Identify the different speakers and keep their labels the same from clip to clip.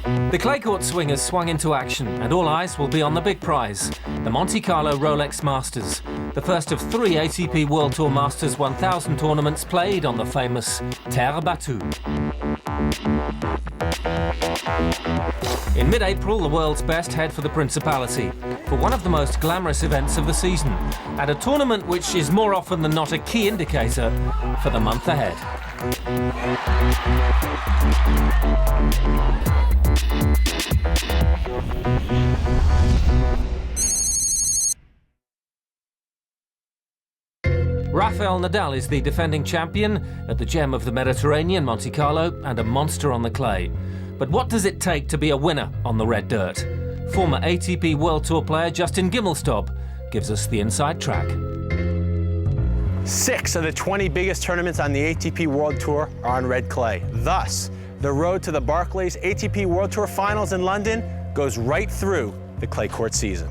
Speaker 1: The clay court swing has swung into action, and all eyes will be on the big prize, the Monte-Carlo Rolex Masters, the first of 3 ATP World Tour Masters 1000 tournaments played on the famous terre battue. In mid-April, the world's best head for the Principality, for one of the most glamorous events of the season, and a tournament which is more often than not a key indicator for the month ahead. Rafael Nadal is the defending champion at the gem of the Mediterranean, Monte-Carlo, and a monster on the clay. But what does it take to be a winner on the red dirt? Former ATP World Tour player Justin Gimelstob gives us the inside track.
Speaker 2: 6 of the 20 biggest tournaments on the ATP World Tour are on red clay. Thus, the road to the Barclays ATP World Tour Finals in London goes right through the clay court season.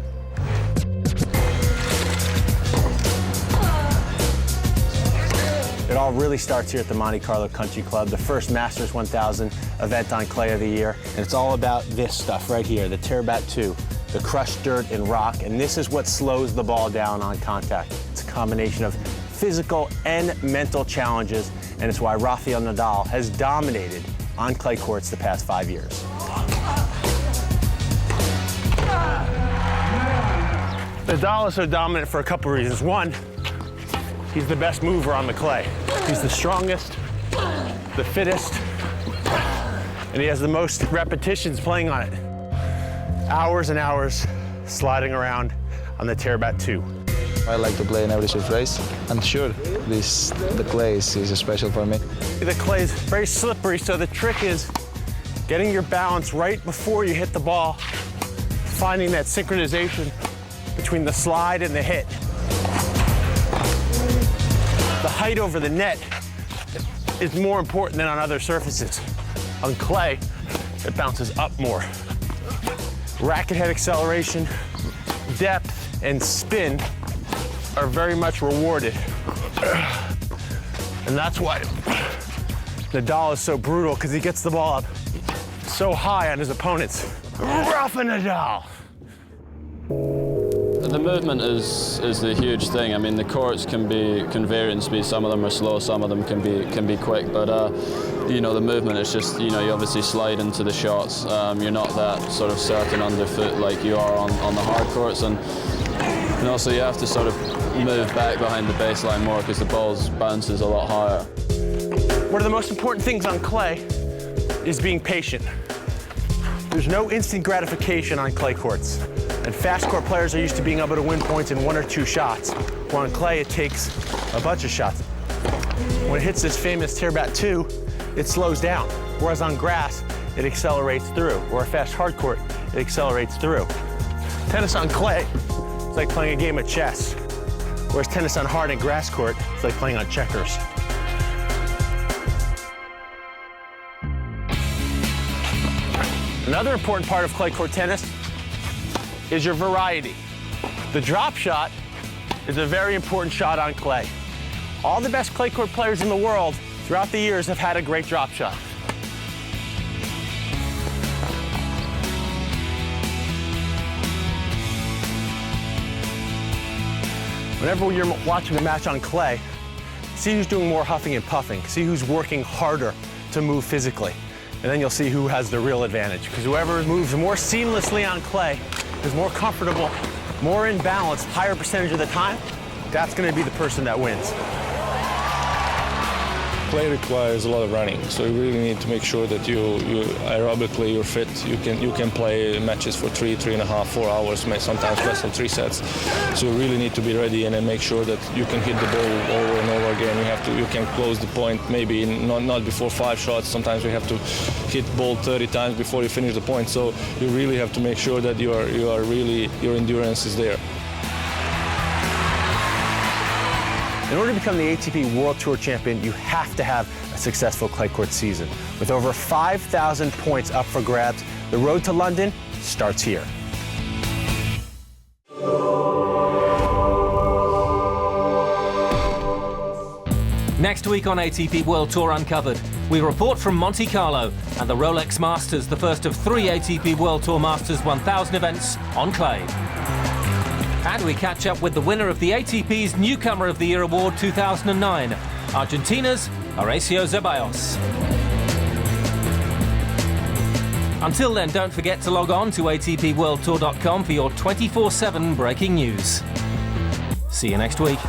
Speaker 2: It all really starts here at the Monte-Carlo Country Club, the first Masters 1000 event on clay of the year. And it's all about this stuff right here, the terre battue, the crushed dirt and rock, and this is what slows the ball down on contact. It's a combination of physical and mental challenges, and it's why Rafael Nadal has dominated on clay courts the past 5 years. Nadal is so dominant for a couple reasons. One, he's the best mover on the clay. He's the strongest, the fittest, and he has the most repetitions playing on it. Hours and hours sliding around on the terre battue.
Speaker 3: I like to play in every surface, and sure, the clay is special for me.
Speaker 2: The clay is very slippery, so the trick is getting your balance right before you hit the ball, finding that synchronization between the slide and the hit. The height over the net is more important than on other surfaces. On clay, it bounces up more. Racket head acceleration, depth, and spin are very much rewarded. And that's why Nadal is so brutal, because he gets the ball up so high on his opponents. Rafa Nadal!
Speaker 4: The movement is the huge thing. I mean, the courts can vary in speed. Some of them are slow, some of them can be quick. But you know, the movement is just, you know, you obviously slide into the shots. You're not that sort of certain underfoot like you are on the hard courts, and also you have to sort of move back behind the baseline more because the ball bounces a lot higher.
Speaker 2: One of the most important things on clay is being patient. There's no instant gratification on clay courts. And fast court players are used to being able to win points in 1 or 2 shots. While on clay, it takes a bunch of shots. When it hits this famous terre battue, it slows down. Whereas on grass, it accelerates through. Or a fast hard court, it accelerates through. Tennis on clay, it's like playing a game of chess. Whereas tennis on hard and grass court, it's like playing on checkers. Another important part of clay court tennis is your variety. The drop shot is a very important shot on clay. All the best clay court players in the world throughout the years have had a great drop shot. Whenever you're watching a match on clay, see who's doing more huffing and puffing. See who's working harder to move physically. And then you'll see who has the real advantage. Because whoever moves more seamlessly on clay, is more comfortable, more in balance, higher percentage of the time, that's going to be the person that wins.
Speaker 5: Clay requires a lot of running, so you really need to make sure that you aerobically you're fit. You can play matches for 3.5, 4 hours, sometimes less than 3 sets. So you really need to be ready and then make sure that you can hit the ball over and over again. You can close the point maybe not before 5 shots. Sometimes we have to hit ball 30 times before you finish the point. So you really have to make sure that your endurance is there.
Speaker 2: In order to become the ATP World Tour champion, you have to have a successful clay court season. With over 5,000 points up for grabs, the road to London starts here.
Speaker 1: Next week on ATP World Tour Uncovered, we report from Monte-Carlo and the Rolex Masters, the first of 3 ATP World Tour Masters 1000 events on clay. And we catch up with the winner of the ATP's Newcomer of the Year Award 2009, Argentina's Horacio Zeballos. Until then, don't forget to log on to atpworldtour.com for your 24/7 breaking news. See you next week.